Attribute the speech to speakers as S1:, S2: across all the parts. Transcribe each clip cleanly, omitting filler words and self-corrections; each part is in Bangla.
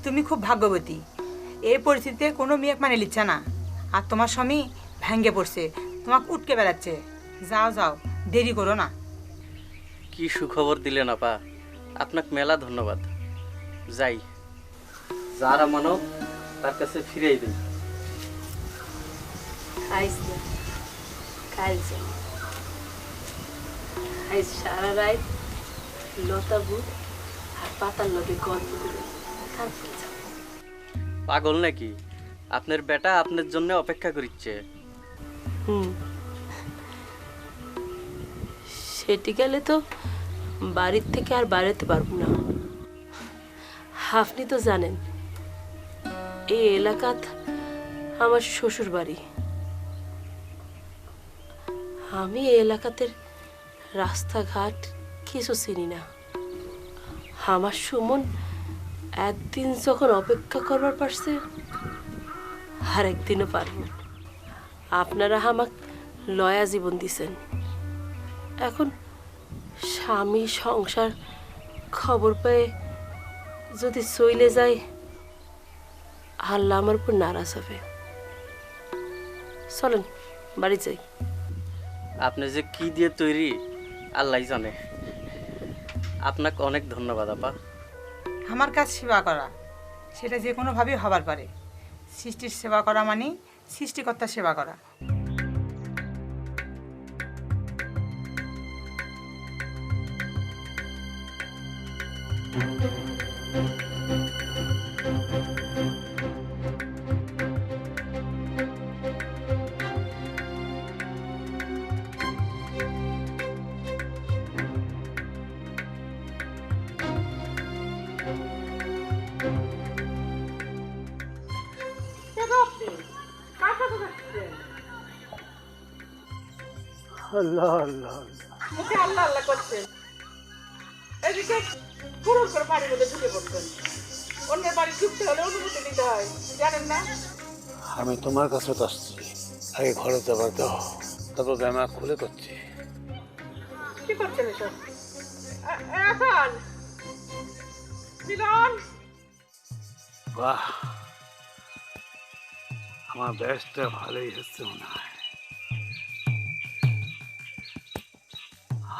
S1: তুমি খুব ভাগ্যবতী। এই পরিস্থিতিতে কোনো মেয়ে মানে নিচ্ছে না, আর তোমার স্বামী ভেঙে পড়ছে, তোমাকে উঠকে বেড়াচ্ছে। যাও যাও, দেরি করো না।
S2: কি সুখবর দিলেন আপা, আপনাকে মেলা ধন্যবাদ। যাই, যারা মানব তার কাছে ফিরেই দিন।
S3: খাইস না, কাল যাই। আজ সারা রাত লতা বুট আর পাতার লগে গল্প করে তারপরে যাব।
S2: পাগল নাকি? আপনার বেটা আপনার জন্য অপেক্ষা করিচ্ছে।
S3: সেটি গেলে তো বাড়ির থেকে আর বাড়াতে পারবো না। আপনি তো জানেন এই এলাকাত আমার শ্বশুর বাড়ি। আমি এই এলাকাতে রাস্তাঘাট কিছু চিনি না। আমার সুমন একদিন যখন অপেক্ষা করবার পারছে, আর একদিনও পারব। আপনারা আমাক লয়া জীবন দিছেন, এখন স্বামী সংসার খবর পেয়ে যদি চইলে যায়, আল্লাহ আমার উপর নারাজ হবে। চলেন বাড়ি যাই।
S2: আপনি যে কি দিয়ে তৈরি আল্লাহ জানে। আপনাকে অনেক ধন্যবাদ আপা।
S1: আমার কাজ সেবা করা, সেটা যে কোনোভাবেই হবার পারে। সৃষ্টির সেবা করা মানে সৃষ্টিকর্তার সেবা করা।
S4: আল্লাহ আল্লাহ
S5: মুখে আল্লাহ আল্লাহ করছেন, এদিকে কুড়ুল করে বাড়ির মধ্যে ঢুকে পড়ছেন। অন্যের বাড়ি ঢুকতে হলে অনুমতি নিতে হয়, জানেন না?
S4: আমি তোমার কাছে তো আসছি, আগে ঘরে যাবার দাও, তারপর ব্যামা খুলে করছি।
S5: কি করছেন এসব? এখন মিলন,
S4: বাহ, আমার ব্যাসটা ভালোই হচ্ছে মনে হয়।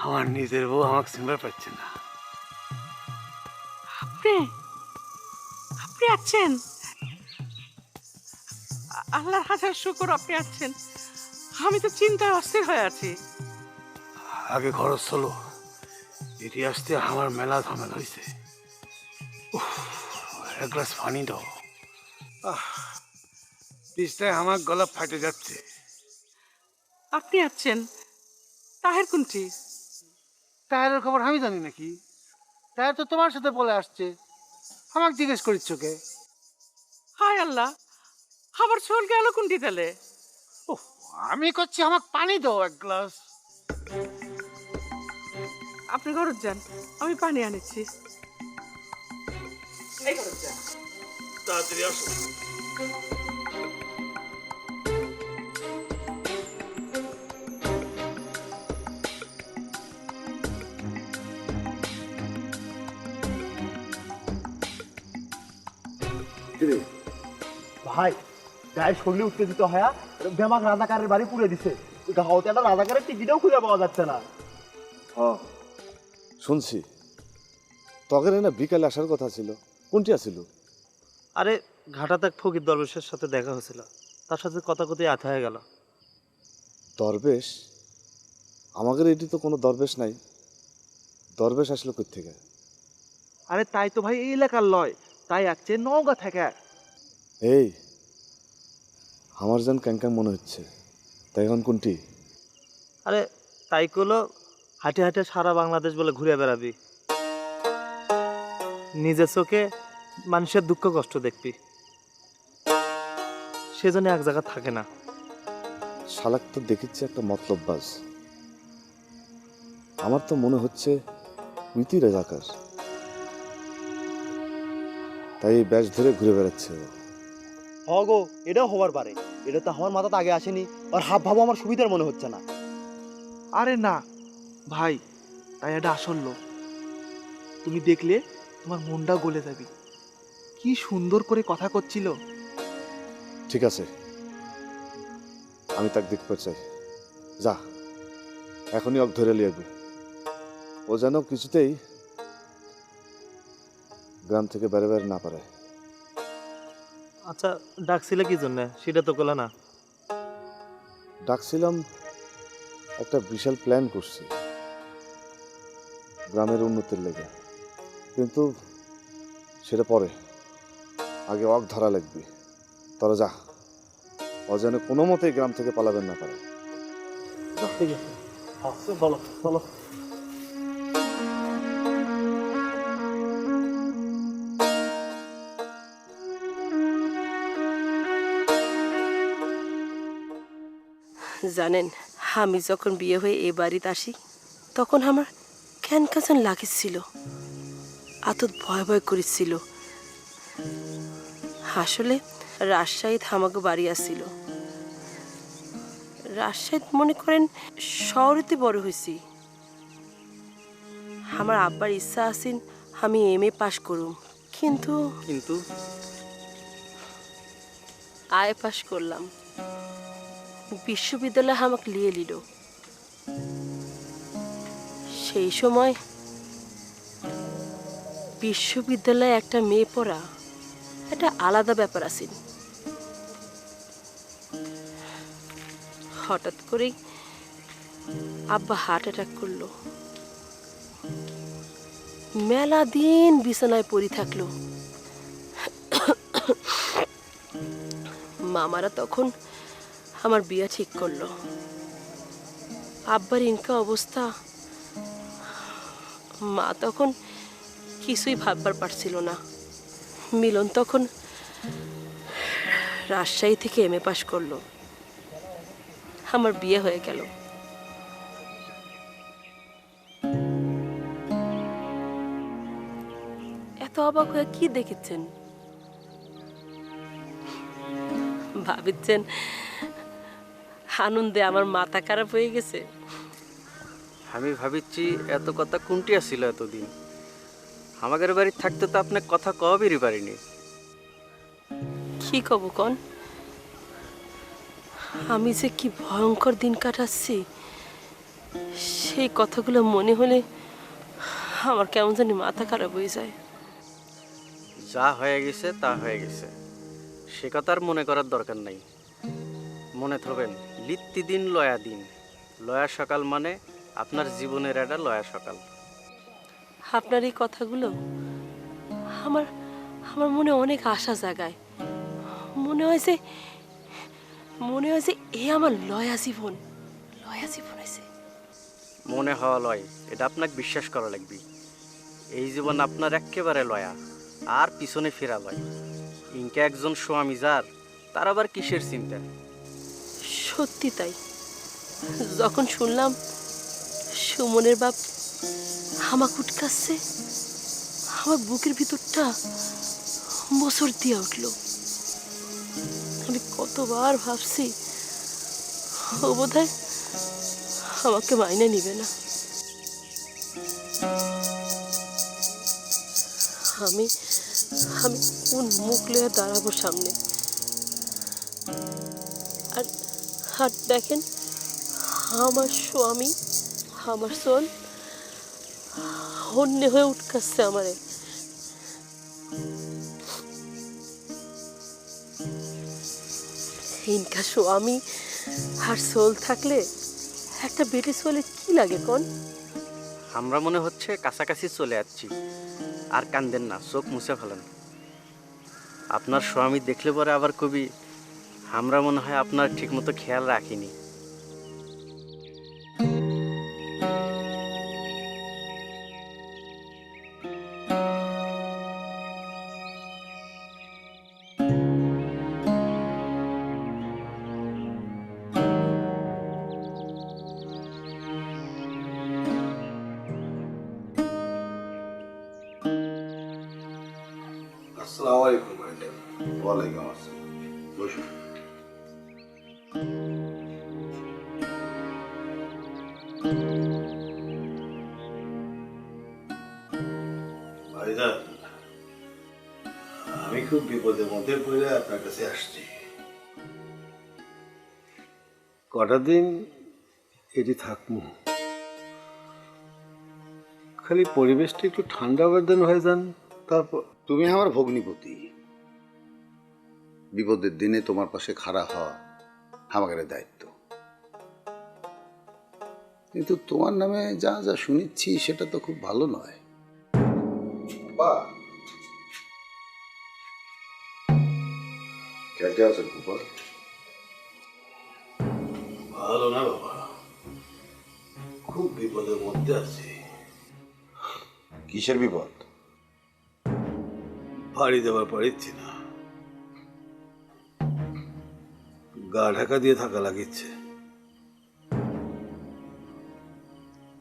S4: আমার নিজের বউ আমাকে চিনতে পারছে না।
S5: আপনি আপনি আছেন? আল্লাহর হাজার শুকর আপনি আছেন। আমি তো চিন্তায় অস্থির হয়ে আছি।
S4: আগে খরচ চলো, এটি আসতে আমার মেলা ঝামেলা হয়েছে। এক গ্লাস পানি দাও। পিসটায় আমার গলা ফাটে যাচ্ছে।
S5: আপনি আছেন? তাহের কোনটি?
S4: টায়ারের খবর আমি জানি নাকি? টায়ার তো তোমার সাথে বলে আসছে, আমাকে জিজ্ঞেস করিচ্ছ কে?
S5: হায় আল্লাহ, আমার চুল গেল কোনটি তাহলে?
S4: ও, আমি করছি আমাকে পানি দাও এক গ্লাস।
S5: আপনি ঘরে যান, আমি পানি আনিছি। এই ঘরে যান।
S4: তাড়াতাড়ি আসো।
S6: ভাই গায়ে শরীরে উত্তেজিত হয়া বেমাক রাজাকারের বাড়ি পুড়ে দিছে। গাঁওতে একটা রাজাকারের টিকিটাও খুঁজে পাওয়া যাচ্ছে না।
S7: হ্যাঁ শুনছি, তখন না বিকালে আসার কথা ছিল, কোনটি আছিল?
S8: আরে ঘাটাতে এক ফকির দরবেশের সাথে দেখা হয়েছিল, তার সাথে কথা কথি আথা হয়ে গেল।
S7: দরবেশ? আমাদের এটি তো কোনো দরবেশ নাই। দরবেশ আসলো কই থেকে?
S6: আরে তাই তো ভাই, এই এলাকার লয়, তাই আসছে নওগাঁ থেকে।
S7: এই আমার যেন ক্যাঙ্কাং মনে হচ্ছে, তাই এখন কোনটি?
S8: আরে তাই কলো হাঁটে হাঁটে সারা বাংলাদেশ বলে ঘুরে বেড়াবি, নিজের চোখে মানুষের দুঃখ কষ্ট দেখবি, সেজন্য এক জায়গা থাকে না।
S7: শালাক তো দেখিচ্ছে একটা মতলববাজ। আমার তো মনে হচ্ছে উইতি রাজাকার, তাই এই ব্যাস ধরে ঘুরে বেড়াচ্ছে ও।
S6: হগো, এটাও হবার পারে, এটা তো আমার মাথাতে আগে আসেনি, আর হাব ভাবো আমার সুবিধার মনে হচ্ছে না। আরে না ভাই, তাই এটা আসল লোক, তুমি দেখলে তোমার মনটা গলে যাবে।
S9: কি সুন্দর করে কথা করছিল।
S7: ঠিক আছে, আমি তাকে দেখতে চাই। যা, এখনই অক ধরে লিয়ে আইবো। ও যেন কিছুতেই গ্রাম থেকে বেড়ে বেড়ে না পারে।
S8: আচ্ছা, ডাকছিলে কি জন্য সেটা তো বলে না।
S7: ডাকছিলাম, একটা বিশাল প্ল্যান করছি গ্রামের উন্নতির লেগে, কিন্তু সেটা পরে, আগে অক ধরা লাগবে। তোরা যা, ও যেন কোনো মতেই গ্রাম থেকে পালাবেন না পারে।
S8: ঠিক আছে, আচ্ছা বলো চলো।
S3: জানেন, আমি যখন বিয়ে হয়ে এ বাড়িতে আসি তখন আমার কেন কাজন লাগিছিল, আতত ভয় ভয় করেছিল। আসলে রাজশাহীতে আমাকে বাড়ি আসছিল। রাজশাহীতে মনে করেন শহরেতে বড় হয়েছি। আমার আব্বার ইচ্ছা আছেন আমি এমএ পাশ করুম, কিন্তু
S2: কিন্তু
S3: আয় পাশ করলাম। বিশ্ববিদ্যালয়ে আমাকে লিয়ে নিল। সেই সময় বিশ্ববিদ্যালয়ে একটা মেয়ে পড়া একটা আলাদা ব্যাপার আছে। হঠাৎ করেই আব্বা হার্ট অ্যাটাক করলো। মেলা দিন বিছানায় পড়ে থাকলো। মামারা তখন আমার বিয়ে ঠিক করলো। আব্বার ইনকা অবস্থা, মা তখন কিছুই ভাববার পারছিল না। মিলন তখন রাজশাহী থেকে এমএ পাশ করলো। আমার বিয়ে হয়ে গেল। এত অবাক হয়ে কি দেখেছেন? ভাবিচ্ছেন আনন্দে আমার মাথা খারাপ হয়ে গেছে?
S2: আমি ভাবিচ্ছি এত কথা কোনটি আসছিল এতদিন। আমাদের বাড়ি থাকতে তো আপনার কথা কবেরই পারিনি।
S3: কি কব কন? আমি যে কি ভয়ঙ্কর দিন কাটাচ্ছি, সেই কথাগুলো মনে হলে আমার কেমন জানি মাথা খারাপ হয়ে যায়।
S2: যা হয়ে গেছে তা হয়ে গেছে, সে কথা আর মনে করার দরকার নাই। মনে থবেন, লিত্তি দিন লয়া দিন, লয়া সকাল মানে আপনার জীবনের একটা লয়া সকাল।
S3: আপনার এই কথাগুলো আমার আমার মনে অনেক আশা জাগায়। মনে হয় যে এ আমার লয়া জীবন হয়েছে।
S2: মনে হওয়া লয়, এটা আপনাকে বিশ্বাস করা লাগবে। এই জীবন আপনার একেবারে লয়া, আর পিছনে ফেরা লয়। ইনকে একজন স্বামী যার, তার আবার কিসের চিন্তা?
S3: সত্যি তাই। যখন শুনলাম সুমনের বাপ আমাকে উটকাচ্ছে, আমার বুকের ভিতরটা মোচড় দিয়ে উঠল। আমি কতবার ভাবছি ও বোধহয় আমাকে মাইনে নিবে না। আমি আমি কোন মুখ লয়ে দাঁড়াবো সামনে? আর আর দেখেন, আমার স্বামী, আমার সোন হন্যে হয়ে উঠকাচ্ছে আমারে। ইনকা স্বামী আর সোল থাকলে একটা বেটে সোলে কি লাগে কোন?
S2: আমরা মনে হচ্ছে কাছাকাছি চলে যাচ্ছি। আর কান্দেন না, চোখ মুছে ফেলেন। আপনার স্বামী দেখলে পরে আবার কবি, আমরা মনে হয় আপনার ঠিকমতো খেয়াল রাখিনি।
S10: আসসালামু আলাইকুম ভাইজান। ওয়ালাইকুম আসসালাম। বসুন। ভাইজান, আমি বিপদের মধ্যে পড়ে আপনার কাছে আসছি। কটা দিন এটি থাকবো, খালি পরিবেশটা একটু ঠান্ডা বার্ধন হয়ে যান, তারপর।
S11: তুমি আমার ভগ্নিপতি, বিপদের দিনে তোমার পাশে খাড়া হওয়া আমাদের দায়িত্ব। কিন্তু তোমার নামে যা যা শুনেছি সেটা তো খুব ভালো নয়।
S10: কেটে আছেন গোপাল? ভালো না বাবা, খুব বিপদের মধ্যে আছি।
S11: কিসের বিপদ?
S10: বাড়ি দেওয়ার পারছি না, গা ঢাকা দিয়ে থাকা লাগিচ্ছে।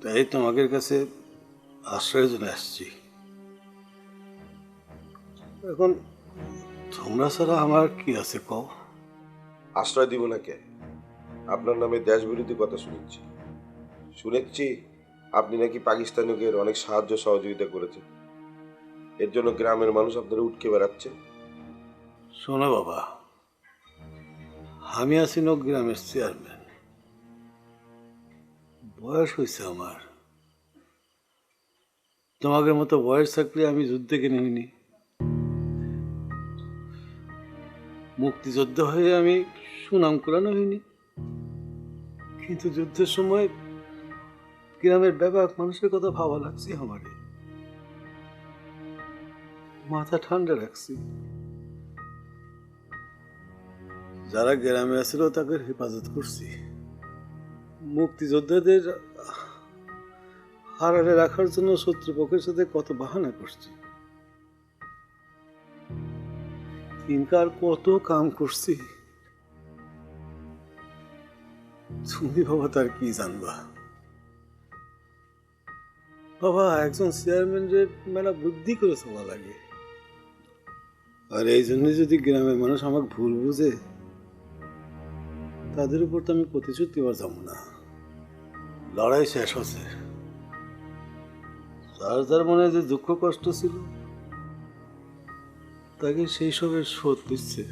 S10: তাই তোমাদের কাছে আশ্রয়ের জন্য আসছি। এখন তোমরা ছাড়া আমার কি আছে কও?
S12: আশ্রয় দিব না কে? আপনার নামে দেশ বিরোধী কথা শুনেছি আপনি নাকি পাকিস্তানিদের অনেক সাহায্য সহযোগিতা করেছেন, এর জন্য গ্রামের মানুষ আপনারা উঠকে বেড়াচ্ছে।
S10: শোনো বাবা, আমি আছি গ্রামের চেয়ারম্যান, বয়স হয়েছে আমার। তোমাদের মতো বয়স থাকলে আমি যুদ্ধে কেন হইনি। মুক্তিযোদ্ধা হয়ে আমি সুনাম কুড়ানো হইনি, কিন্তু যুদ্ধের সময় গ্রামের ব্যাপক মানুষের কথা ভাবা লাগছে। আমারে মাথা ঠান্ডা রাখছি। যারা গ্রামে আসছিল তাদের হেফাজত করছি। মুক্তিযোদ্ধাদের হারালে রাখার জন্য শত্রুপক্ষের সাথে কত বাহানা করছি। দিনকার কত কাম করছি, তুমি বাবা তার কি জানবা। বাবা, একজন চেয়ারম্যানের মেলা বুদ্ধি করে চলা লাগে, আর এই জন্য যদি গ্রামের মানুষ আমাকে ভুল বুঝে, তাদের উপর তো আমি প্রতিশোধ দেওয়ার যাবো না। লড়াই শেষ হচ্ছে, যার যার মনে যে দুঃখ কষ্ট ছিল তাকে সেই সবের শোধ দিচ্ছে।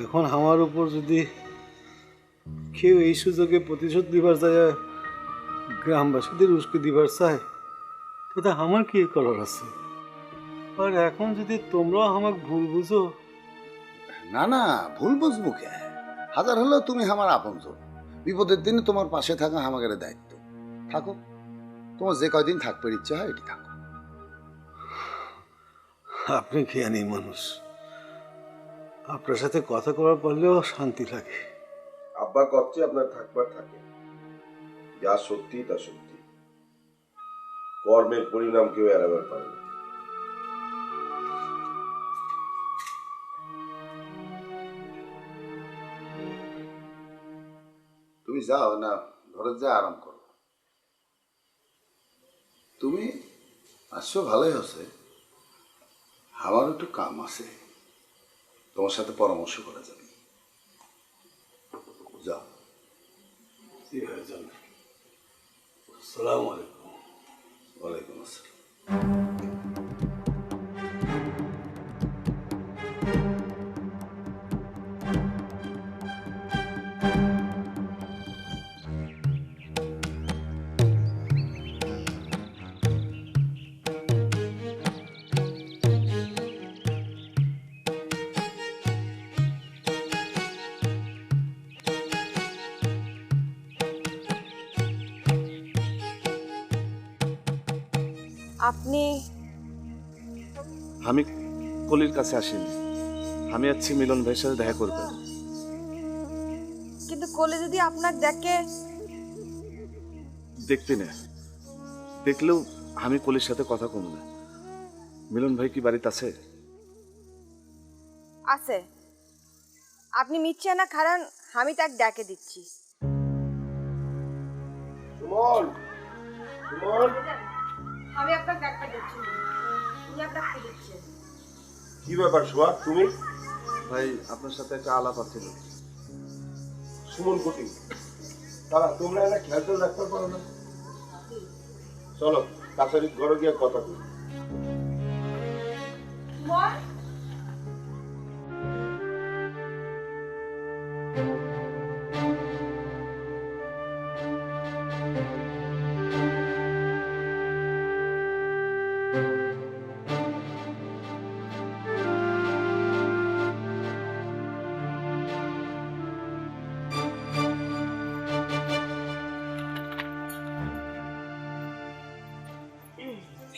S10: এখন আমার উপর যদি কেউ এই সুযোগে প্রতিশোধ দিবার যায়, গ্রামবাসীদের উস্কে দিবার চায়, তাতে আমার কি করার আছে? আর এখন যদি তোমরাও আমাকে ভুল বুঝো।
S11: না না, ভুল বুঝবো কে? হাজার হলেও তুমি আমার আপনজন। বিপদের দিনে তোমার পাশে থাকা আমাদের দায়িত্ব। থাকো, তোমার যে কয়দিন থাকবে ইচ্ছা হয় এটি থাকো।
S10: আপনি জ্ঞানী মানুষ, আপনার সাথে কথা করার পরলেও শান্তি লাগে।
S12: আব্বা কচ্ছে আপনার থাকবার থাকে, যা সত্যি তা সত্যি। কর্মের পরিণাম কেউ এড়াবার পারে না।
S11: তুমি যাও না, ঘরে যা আরাম করো। তুমি আসছো ভালোই হচ্ছে, আমার একটু কাম আছে, তোমার সাথে পরামর্শ করা যাবে। যাও।
S10: আসসালামু আলাইকুম।
S11: ওয়ালাইকুম আসসালাম।
S13: আপনি?
S7: আমি কলির কাছে আসিনি, আমি যাচ্ছি মিলন ভাইয়ের সাথে দেখা করবে।
S13: কিন্তু কলি যদি আপনার দেখে?
S7: দেখতে না, দেখলেও আমি কলির সাথে কথা কম না। মিলন ভাই কি বাড়িতে আছে?
S13: আছে। আপনি মিচ্ছে না খারান, আমি তাকে ডেকে দিচ্ছি।
S12: সুমন, সুমন,
S13: আমি আপনাকে ডাকতে দিচ্ছি, উনি আপনাকে দিচ্ছে।
S12: কি ব্যাপার সোহাগ, তুমি?
S7: ভাই, আপনার সাথে একটা আলাপ আছে।
S12: সুমন কোটি, তারা তোমরা একটা খেয়াল রাখতে পারো না? চলো কাছারির ঘরে গিয়ে কথা বলি।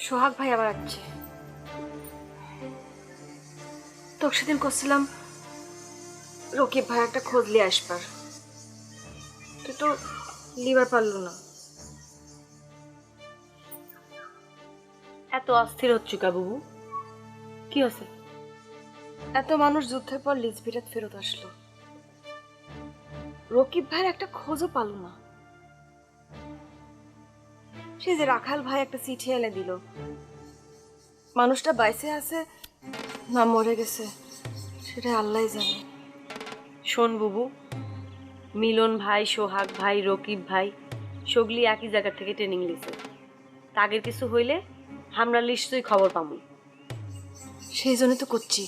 S13: সোহাগ ভাই আবার আসছে। তোকে সেদিন করছিলাম রকিব ভাই একটা খোঁজ লিয়ে আসবার, তুই তো লিবার পারলো না।
S3: এত অস্থির হচ্ছ কা বুবু? কি আছে?
S13: এত মানুষ যুদ্ধের পর লিজবিরাত ফেরত আসলো, রকিব ভাইয়ের একটা খোঁজও পালো না। সে যে রাখাল ভাই একটা চিঠি এনে দিল, মানুষটা বাইসে আছে না মরে গেছে সেটা আল্লাহই জানে।
S3: শোন বুবু, মিলন ভাই, সোহাগ ভাই, রকিব ভাই সগলি একই জায়গা থেকে ট্রেনিং লিছে। তাগের কিছু হইলে আমরা নিশ্চয়ই খবর পাবো।
S13: সেই জন্য তো করছি,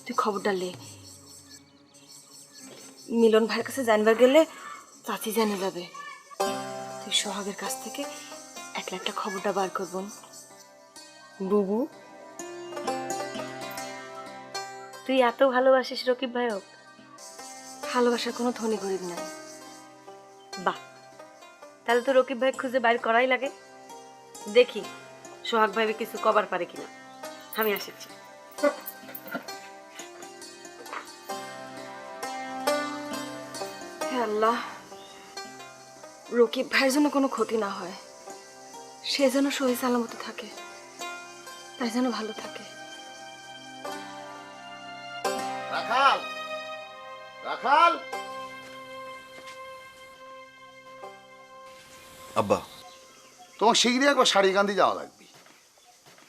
S13: তুই খবরটা লে। মিলন ভাইয়ের কাছে জানবার গেলে চাচি জানে যাবে। তুই সোহাগের কাছ থেকে একলা একটা খবরটা বার করবো।
S3: বুবু, তুই এত ভালোবাসিস রকিব ভাইক?
S13: ভালোবাসার কোনো ধনী গরিব নাই।
S3: বাহ, তাহলে তো রকিব ভাই খুঁজে বাইর করাই লাগে। দেখি সোহাগ ভাই কিছু কবার পারে কিনা। আমি আসছি।
S13: হে আল্লাহ, রকিব ভাইয়ের জন্য কোনো ক্ষতি না হয়, সে যেন সহি সালামতে থাকে, তাই যেন ভালো থাকে।
S11: রাখাল, রাখাল।
S7: আব্বা,
S11: তোমার শীঘ্রই একবার শাড়িকান্দি যাওয়া লাগবে।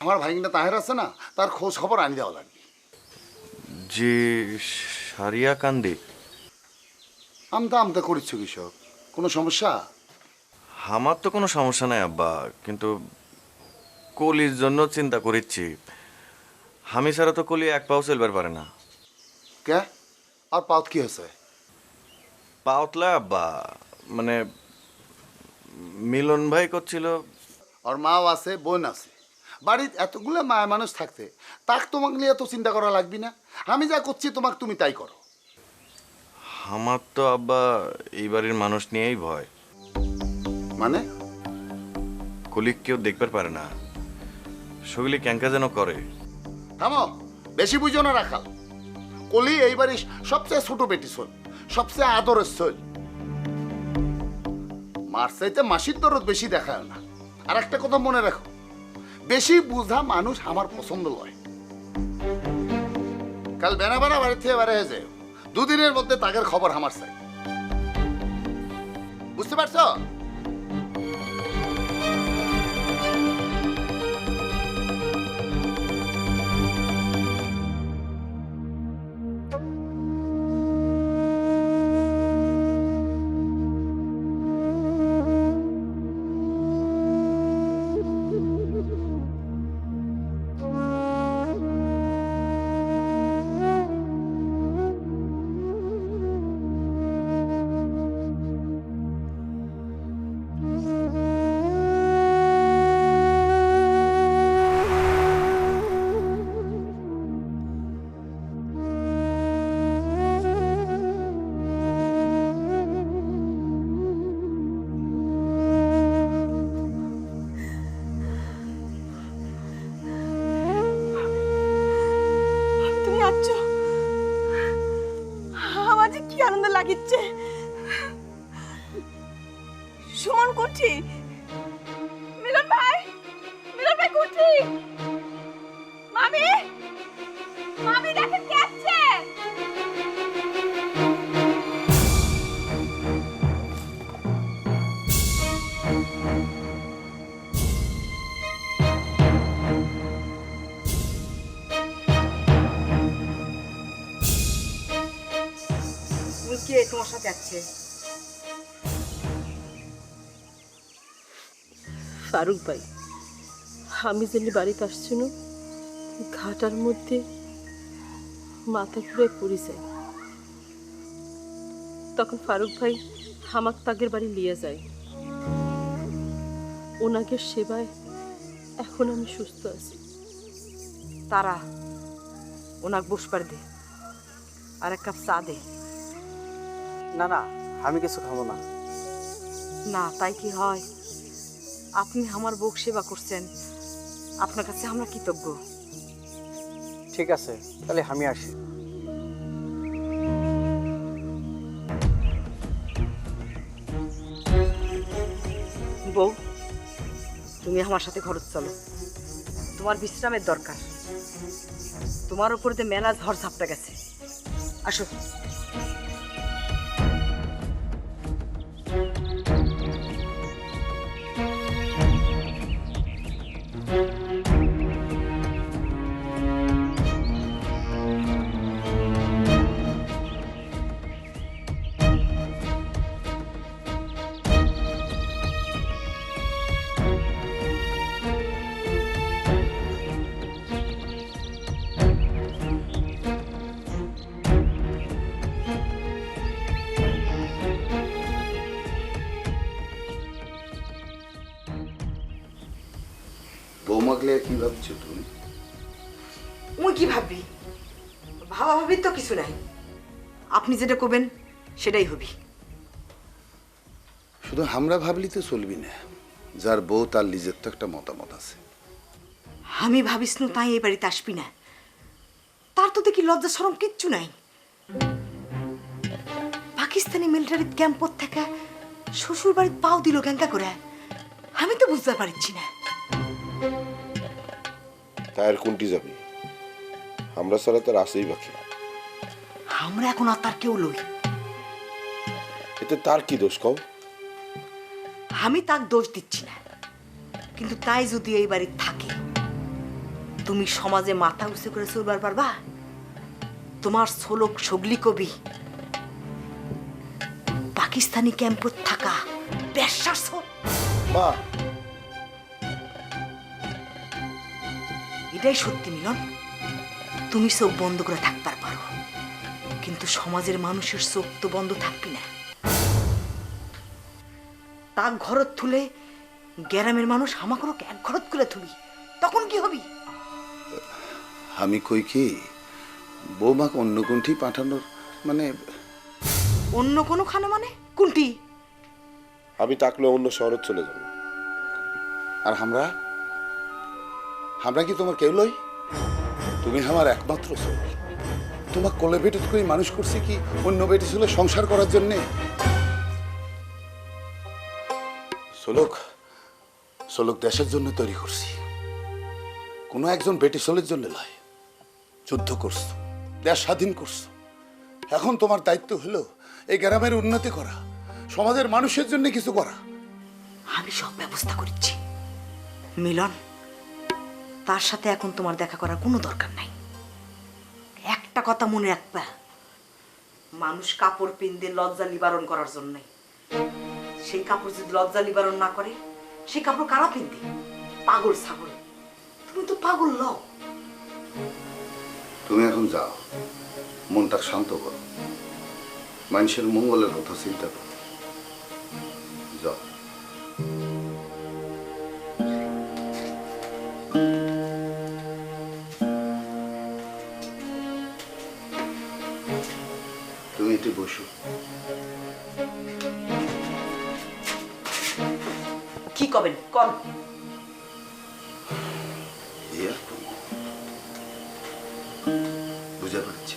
S11: আমার ভাইঙ্গটা তাহের আছে না, তার খোঁজ খবর আনি দেওয়া লাগবে।
S7: যে সারিয়া কান্দি
S11: আমতা আমতা করিচ্ছ কৃষক, কোনো সমস্যা?
S7: আমার তো কোনো সমস্যা নাই আব্বা, কিন্তু কলির জন্য চিন্তা করিচ্ছি। আমি ছাড়া তো কলি এক পাও চলবার পারে না।
S11: কে আর পাত কি হয়েছে?
S7: পাওতলা আব্বা, মানে মিলন ভাই করছিল।
S11: আর মাও আছে, বোন আছে, বাড়ির এতগুলো মায়া মানুষ থাকতে তাক তোমাকে নিয়ে এত চিন্তা করা লাগবি না। আমি যা করছি তোমাকে তুমি তাই করো।
S7: আমার তো আব্বা এই বাড়ির মানুষ নিয়েই ভয়।
S11: মানে?
S7: কলিক কেউ দেখবার পারে না, সেগুলি ক্যাঙ্কা যেন করে।
S11: থামো, বেশি বুঝো না রাখাল। কলি এই বাড়ির সবচেয়ে ছোট বেটি শোল, সবচেয়ে আদরের শোল। মার চাইতে মাসির দরদ বেশি দেখায় না। আর একটা কথা মনে রাখো, বেশি বুঝা মানুষ আমার পছন্দ লয়। কাল বেনা বেনা বাড়ি থেকে বেড়ে হয়ে যায়, দুদিনের মধ্যে তাগের খবর আমার চাই। বুঝতে পারছো?
S13: আমার যে কি আনন্দ লাগিচ্ছে। সুমন করছি, মিলন ভাই, মিলন ভাই করছি। মামি, মামি দেখেন কে আসছে।
S1: কে তোমার সাথে যাচ্ছে?
S3: ফারুক ভাই, আমি যেন বাড়িতে আসছি না, ঘাটার মধ্যে মাথা ঘুরে পড়ে যায়। তখন ফারুক ভাই হামাক তাগের বাড়ি নিয়ে যায়। ওনাগের সেবায় এখন আমি সুস্থ আছি।
S1: তারা ওনাকে বসবার দে, আর এক কাপ চা দে।
S2: না না, আমি কিছু খাবো না।
S1: না তাই কি হয়? আপনি আমার বউক সেবা করছেন,
S14: আপনার কাছে আমরা কৃতজ্ঞ।
S2: ঠিক আছে, তাহলে আমি আসি।
S14: বউ, তুমি আমার সাথে ঘরে চলো, তোমার বিশ্রামের দরকার। তোমার উপর দিয়ে মেলা ঝড় ঝাপটা গেছে। আসো।
S11: বৌমাগলে কি ভাবছো তুমি?
S14: মুই কি ভাববি? ভাবা ভাবি তো কিছু নাই, আপনি যেটা করবেন সেটাই হবি।
S11: শুধু আমরা ভাবলি তো চলবি না, যার বউ তার নিজের তো একটা মতামত আছে।
S14: আমি ভাবিস নু তাই এই বাড়িতে আসবি না, তার তো দেখি লজ্জা শরম কিচ্ছু নাই। পাকিস্তানি মিলিটারি ক্যাম্পত থেকে শ্বশুর বাড়িতে পাও দিল ক্যাঙ্কা করে, আমি তো বুঝতে পারছি না।
S12: তার কোনটি যাবি? আমরা ছাড়া তার আসেই বাকি।
S14: আমরা এখন আর তার কেউ লই।
S12: এতে তার কি দোষ কও?
S14: আমি তার দোষ দিচ্ছি না, কিন্তু তাই যদি এই বাড়ি থাকে, তুমি সমাজে মাথা উঁচু করে চলবার পারবা? তোমার ছোলক সগলি কবি পাকিস্তানি ক্যাম্পত থাকা বেশ্যার ছোট।
S12: মা,
S14: এটাই সত্যি মিলন, তুমি চোখ বন্ধ করে থাকতে পারো, কিন্তু সমাজের মানুষের চোখ তো বন্ধ থাকবি না। তাক ঘরত থুলে গ্রামের মানুষ আমাকেও এক ঘরত করে থুবি, তখন কি হবি?
S11: আমি কই কি, বৌমাকে অন্য কোনটি পাঠানোর মানে?
S14: অন্য কোনো খানা মানে কোনটি?
S12: আমি তাকলে অন্য শহরে চলে যাব।
S11: আর আমরা আমরা কি তোমার কেউ লই? তুমি আমার একমাত্র ছোট, তোমার কোলে বেটে করে মানুষ করছি কি অন্য বেটে ছিল সংসার করার জন্যে? সোলক সোলক দেশের জন্য তৈরি করছি, কোনো একজন বেটে সোলের জন্য লয়। যুদ্ধ করছো, দেশ স্বাধীন করছো, এখন তোমার দায়িত্ব হলো এই গ্রামের উন্নতি করা, সমাজের মানুষের জন্য কিছু করা।
S14: আমি সব ব্যবস্থা করছি মিলন, তার সাথে এখন তোমার দেখা করার কোনো দরকার নাই। একটা কথা মনে রাখবা, মানুষ কাপড় পিনতে লজ্জা নিবারণ করার জন্য, সেই কাপড় যদি লজ্জা নিবারণ না করে, সেই কাপড় কারা পিনতে? পাগল ছাগল। তুমি তো পাগল লও।
S11: তুমি এখন যাও, মনটা শান্ত করো, মানুষের মঙ্গলের কথা চিন্তা করো, যাও। তুমি এটি বসো।
S14: কি করবেন কন?
S11: বুঝতে পারছি।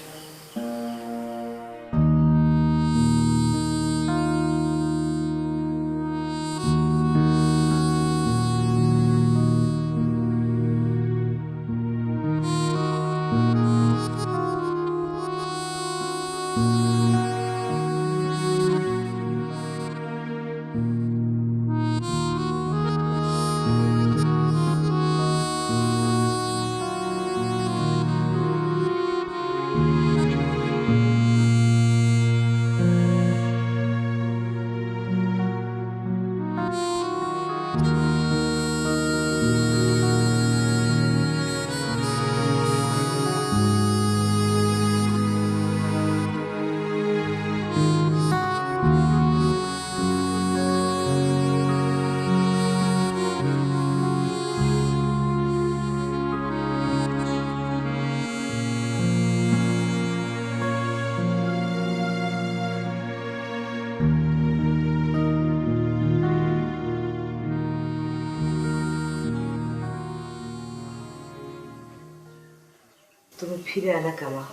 S14: তুমি ফিরে এলে কামা।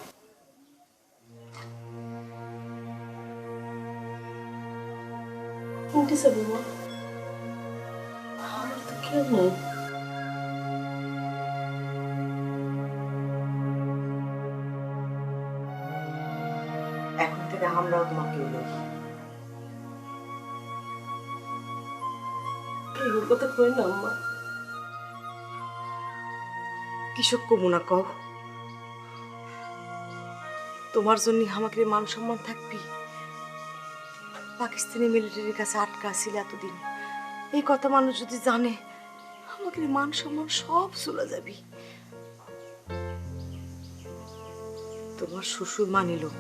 S3: উঠেছে বাবা, আমার তো কেউ নেই।
S14: এখন থেকে আমরাও তোমাকে নেই।
S3: এগুলোর কথা কই না আম্মা।
S14: কৃষক কমুনা কও, তোমার জন্য আমাকে মান সম্মান থাকবি? পাকিস্তানি মিলিটারির কাছে আটকা ছিল এতদিন, এই কথা মানুষ যদি জানে আমাকে মান সম্মান সব চলে যাবি। তোমার শ্বশুর মানি লোক,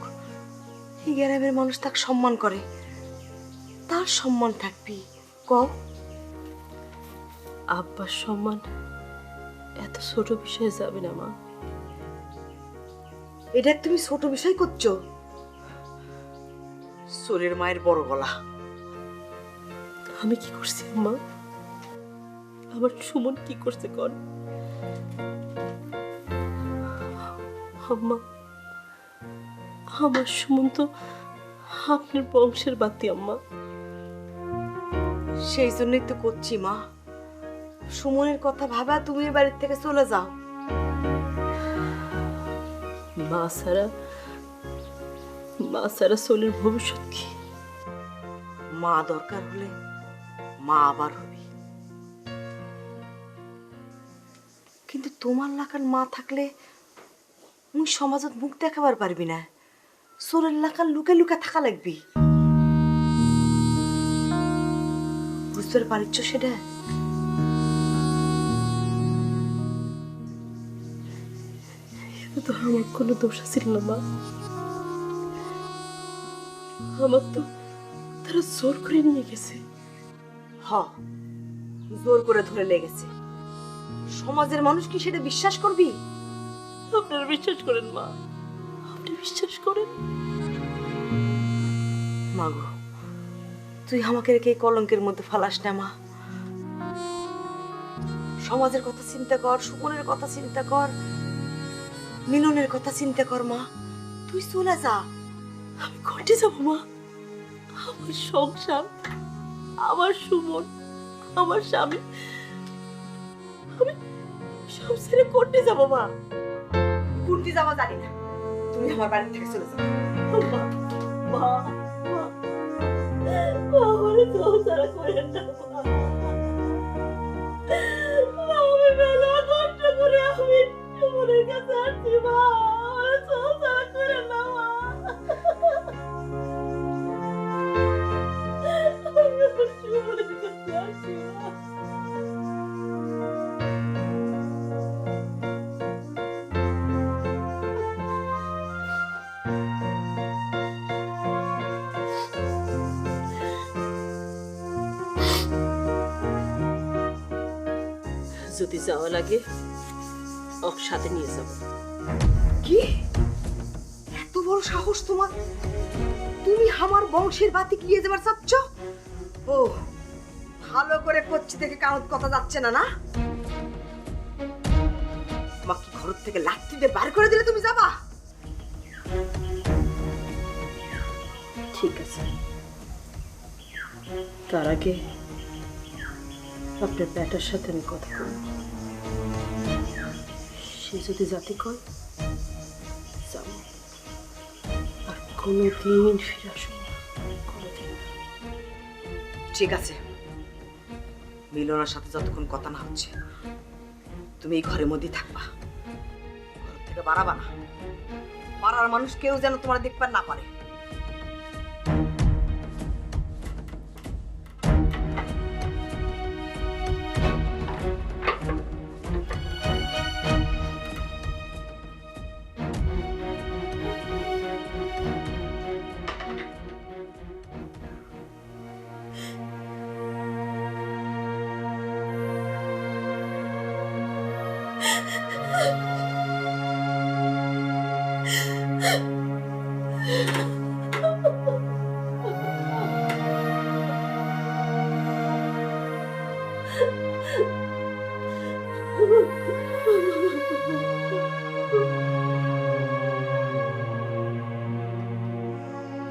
S14: এই গ্রামের মানুষ তাকে সম্মান করে, তার সম্মান থাকবি কও।
S3: আব্বার সম্মান এত ছোট বিষয়ে যাবে না মা।
S14: এটা তুমি ছোট বিষয় করছো? সোরের মায়ের বড় গলা।
S3: আমি কি করছি আম্মা? আমার সুমন কি করছে কর? আম্মা, আমার সুমন তো আপনার বংশের বাতি আম্মা।
S14: সেই জন্যই তো করছি মা, সুমনের কথা ভাবা তুমি এ বাড়ির থেকে চলে যাও।
S3: মা ছাড়া সোলের ভবিষ্যৎ কি?
S14: মা দরকার হলে মা আবার হবি, কিন্তু তোমার লাকার মা থাকলে মুই সমাজত মুখ দেখাবার পারবি না। সোরের লাকার লুকে লুকে থাকা লাগবি, বুঝতে পারিচ্ছ সেটা?
S3: তো আমার কোনো দোষ ছিল না মা। আমার তো তারা জোর করে নিয়ে গেছে।
S14: জোর করে ধরে লেগেছে। সমাজের মানুষ কি সেটা বিশ্বাস করবি?
S3: আপনারা বিশ্বাস করেন মা, আপনি বিশ্বাস করেন।
S14: মাগো, তুই আমাকে রেখে এই কলঙ্কের মধ্যে ফালাস না মা। সমাজের কথা চিন্তা কর, সুমনের কথা চিন্তা কর, মিলনের কথা চিন্তা কর মা। তুই চলে যা।
S3: আমি ঘটে যাবো মা? আমার সংসার, আমার সুমন, আমার স্বামী, আমি সব ছেড়ে করতে যাবো মা।
S14: কুন্তি যাওয়া জানি না, তুমি আমার বাড়ি থেকে চলে যাও।
S3: মা মা মা, আমারে সংসার করেন না মা। আমি মেলা কষ্ট করে আমি সুমনের কাছে আসছি মা, আমারে সংসার করেন না মা। আমি সুমনের কাছে আসছি মা। যদি যাওয়া লাগে ওর সাথে নিয়ে যাব।
S14: কি এত বড় সাহস তোমার? তুমি আমার বংশের বাতি নিয়ে যাবার চাচ্ছ? ও ভালো করে করছি দেখে কাউত কথা যাচ্ছে না না? আমাকে ঘর থেকে লাঠি দিয়ে বার করে দিলে তুমি যাবা?
S3: ঠিক আছে, তার আগে আপনার ব্যাটার সাথে আমি কথা বলব। সে যদি জাতি কয় যাব, আর কোনোদিন ফিরে আসবো না, কোনোদিন না।
S14: ঠিক আছে, মিলনের সাথে যতক্ষণ কথা না হচ্ছে তুমি এই ঘরের মধ্যেই থাকবা, ঘর থেকে বাড়াবা না। পাড়ার মানুষ কেউ যেন তোমার দেখবার না পারে।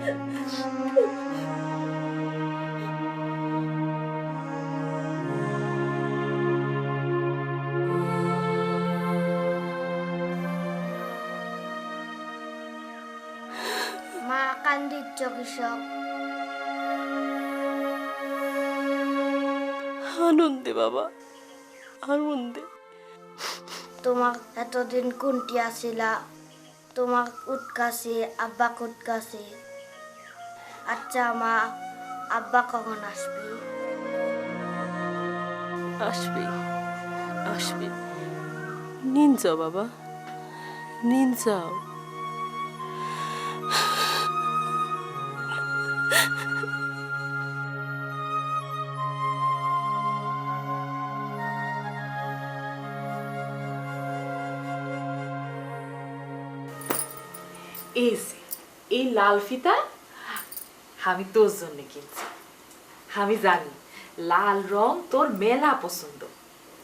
S15: মা কান্দিচ্ছ কৃষক
S3: আনন্দে বাবা, আনন্দে।
S15: তোমার এতদিন কোনটি আসিলা তোমার উৎকাশে আব্বা উৎকাশে আচ্ছা মা আব্বা কখন আসবি
S3: আসবে, আসবে। নিন যাও বাবা, নিন যাও।
S16: এই যে, এই লাল ফিতা আমি তোর জন্য কিনছি। আমি জানি লাল রং তোর মেলা পছন্দ।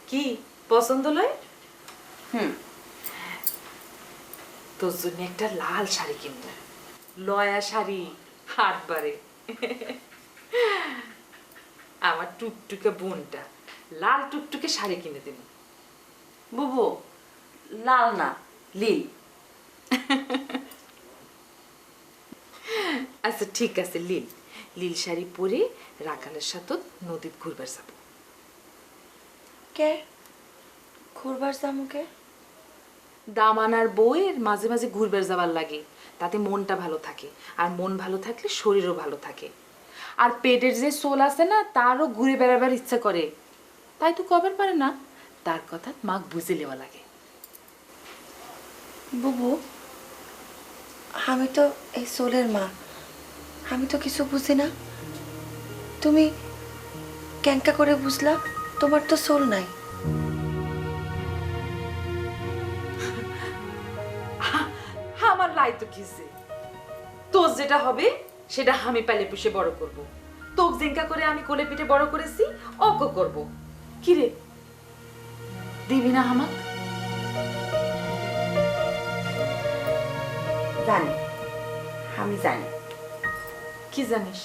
S16: কি পছন্দ লয়? তোর জন্য একটা লাল শাড়ি কিনবো, লয়া শাড়ি, হাটবারে। আমার টুকটুকে বোনটা লাল টুকটুকে শাড়ি কিনে দিন।
S14: বুবু, লাল না, লীল।
S16: আচ্ছা ঠিক আছে, লীল লীল শাড়ি পরে রাখালের সাথে নদীত ঘুরবার যাব।
S13: কে ঘুরবার যামুকে?
S16: দামানার বউয়ের মাঝে মাঝে ঘুরবার যাবার লাগে, তাতে মনটা ভালো থাকে, আর মন ভালো থাকলে শরীরও ভালো থাকে। আর পেটের যে সোল আছে না, তারও ঘুরে বেড়াবার ইচ্ছা করে, তাই তো কবার পারে না, তার কথা মাক বুঝে নেওয়া লাগে।
S13: বুবু, আমি তো এই সোলের মা, আমি তো কিছু বুঝি না। তুমি কেনকা করে বুঝলা? তোমার তো সোল নাই।
S16: আমার লাই তো কিসে, তোর যেটা হবে সেটা আমি পালে পুষে বড় করব। তোক জিঙ্কা করে আমি কোলে পিঠে বড় করেছি, অজ্ঞ করব। কিরে দিবি না আমাক?
S14: জানি, আমি জানি।
S16: কি জানিস?